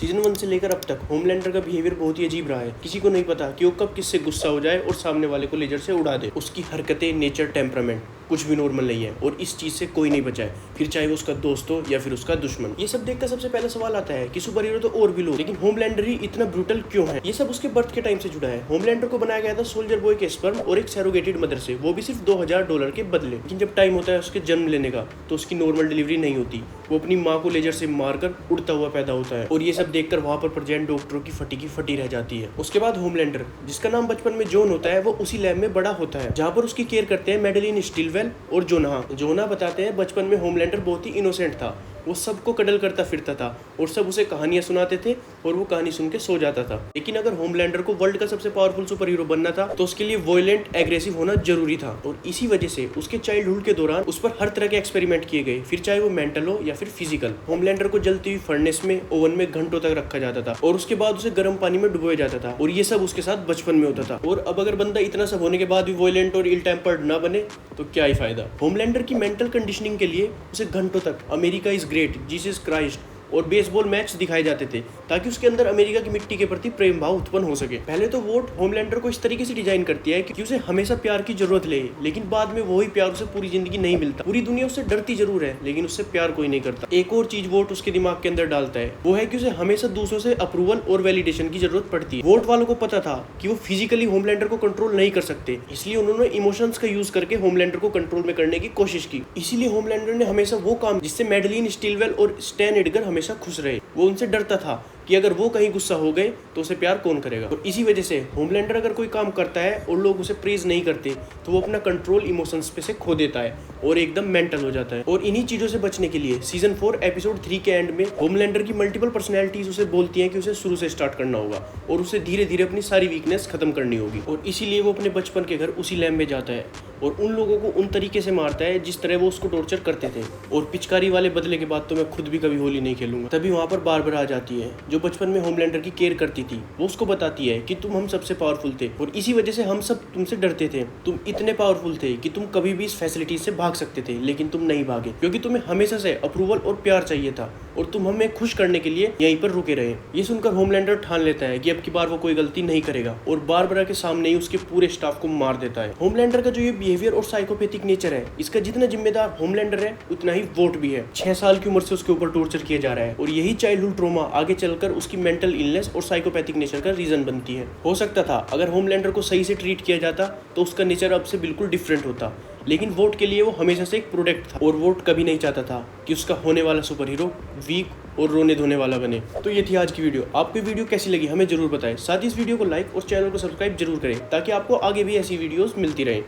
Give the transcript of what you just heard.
Season 1 से लेकर अब तक होमलैंडर का बिहेवियर बहुत ही अजीब रहा है। किसी को नहीं पता कि वो कब किससे गुस्सा हो जाए और सामने वाले को लेजर से उड़ा दे। उसकी हरकतें, नेचर, टेम्परामेंट कुछ भी नॉर्मल नहीं है और इस चीज से कोई नहीं बचा है, फिर चाहे वो उसका दोस्त हो या फिर उसका दुश्मन। ये सब देखकर सबसे पहला सवाल आता है कि सुपर हीरो तो और भी लोग, लेकिन होमलैंडर ही इतना ब्रूटल क्यों है? ये सब उसके बर्थ के टाइम से जुड़ा है। होमलैंडर को बनाया गया था सोल्जर बॉय के स्पर्म और एक सैरोगेटेड मदर से, वो भी सिर्फ $2000 के बदले। लेकिन जब टाइम होता है उसके जन्म लेने का तो उसकी नॉर्मल डिलीवरी नहीं होती। वो अपनी माँ को लेजर से मारकर उड़ता हुआ पैदा होता है और ये सब देखकर वहाँ पर प्रेजेंट डॉक्टरों की फटी रह जाती है। उसके बाद होमलैंडर, जिसका नाम बचपन में जॉन होता है, वो उसी लैब में बड़ा होता है जहाँ पर उसकी केयर करते हैं मैडेलिन स्टिलवेल और जोना बताते हैं बचपन में होमलैंडर बहुत ही इनोसेंट था। वो सबको कडल करता फिरता था और सब उसे कहानियां सुनाते थे और वो कहानी सुन के सो जाता था। लेकिन अगर होमलैंडर को वर्ल्ड का सबसे पावरफुल सुपर हीरो बनना था तो उसके लिए वॉयलेंट, एग्रेसिव होना जरूरी था और इसी वजह से उसके चाइल्डहुड के दौरान उस पर हर तरह के एक्सपेरिमेंट किए गए, फिर चाहे वो मेंटल हो या फिर फिजिकल। होमलैंडर को जलती हुई फर्नेस में, ओवन में घंटों तक रखा जाता था और उसके बाद उसे गर्म पानी में डुबोया जाता था और ये सब उसके साथ बचपन में होता था। और अब अगर बंदा इतना सब होने के बाद भी वॉयलेंट और इल टेम्पर्ड ना बने तो क्या ही फायदा। होमलैंडर की मेंटल कंडीशनिंग के लिए उसे घंटों तक America is great, Jesus Christ और बेसबॉल मैच दिखाए जाते थे ताकि उसके अंदर अमेरिका की मिट्टी के प्रति प्रेम भाव उत्पन्न हो सके। पहले तो वोट होमलैंडर को इस तरीके से डिजाइन करती है कि उसे हमेशा प्यार की जरूरत ले, लेकिन बाद में वही प्यार उसे पूरी जिंदगी नहीं मिलता। पूरी दुनिया उससे डरती जरूर है लेकिन उससे प्यार कोई नहीं करता। एक और चीज वोट उसके दिमाग के अंदर डालता है, वो है कि उसे हमेशा दूसरों से अप्रूवल और वैलिडेशन की जरूरत पड़ती है। वोट वालों को पता था कि वो फिजिकली होमलैंडर को कंट्रोल नहीं कर सकते, इसलिए उन्होंने इमोशंस का यूज करके होमलैंडर को कंट्रोल में करने की कोशिश की। इसीलिए होमलैंडर ने हमेशा वो काम जिससे मैडेलिन स्टिलवेल और स्टैन एडगर हमेशा खुश रहे। वो उनसे डरता था कि अगर वो कहीं गुस्सा हो गए तो उसे प्यार कौन करेगा। और इसी वजह से होमलैंडर अगर कोई काम करता है और लोग उसे प्रेज नहीं करते तो वो अपना कंट्रोल इमोशंस पे से खो देता है और एकदम मेंटल हो जाता है। और इन्हीं चीजों से बचने के लिए सीजन 4 एपिसोड 3 के एंड में होमलैंडर की मल्टीपल पर्सनैलिटीज उसे बोलती हैं कि उसे शुरू से स्टार्ट करना होगा और उसे धीरे धीरे अपनी सारी वीकनेस खत्म करनी होगी। और इसीलिए वो अपने बचपन के घर उसी लैब में जाता है और उन लोगों को उन तरीके से मारता है जिस तरह वो उसको टॉर्चर करते थे। और पिचकारी वाले बदले के बाद तो मैं खुद भी कभी होली नहीं खेलूंगा। तभी वहाँ पर बारबरा आ जाती है जो बचपन में होमलैंडर की केयर करती थी। वो उसको बताती है कि तुम हम सबसे पावरफुल थे और इसी वजह से हम सब तुमसे डरते थे। तुम इतने पावरफुल थे कि तुम कभी भी इस फैसिलिटी से भाग सकते थे, लेकिन तुम नहीं भागे क्योंकि तुम्हें हमेशा से अप्रूवल और प्यार चाहिए था और तुम हमें खुश करने के लिए यहीं पर रुके रहे। ये सुनकर होमलैंडर ठान लेता है कि अब की बार वो कोई गलती नहीं करेगा और बारबरा के सामने ही उसके पूरे स्टाफ को मार देता है। होमलैंडर का जो ये बिहेवियर और साइकोपैथिक नेचर है, इसका जितना जिम्मेदार होमलैंडर है उतना ही वोट भी है। 6 साल की उम्र से उसके ऊपर टॉर्चर किया जा रहा है और यही चाइल्डहुड ट्रॉमा आगे चलकर उसकी मेंटल इलनेस और साइकोपैथिक नेचर का रीजन बनती है। हो सकता था अगर होमलैंडर को सही से ट्रीट किया जाता तो उसका नेचर अब से बिल्कुल डिफरेंट होता, लेकिन वोट के लिए वो हमेशा से एक प्रोडक्ट था और वोट कभी नहीं चाहता था कि उसका होने वाला सुपर हीरो वीक और रोने धोने वाला बने। तो ये थी आज की वीडियो। आपको वीडियो कैसी लगी हमें जरूर बताएं। साथ ही इस वीडियो को लाइक और चैनल को सब्सक्राइब जरूर करें ताकि आपको आगे भी ऐसी वीडियोस मिलती रहें।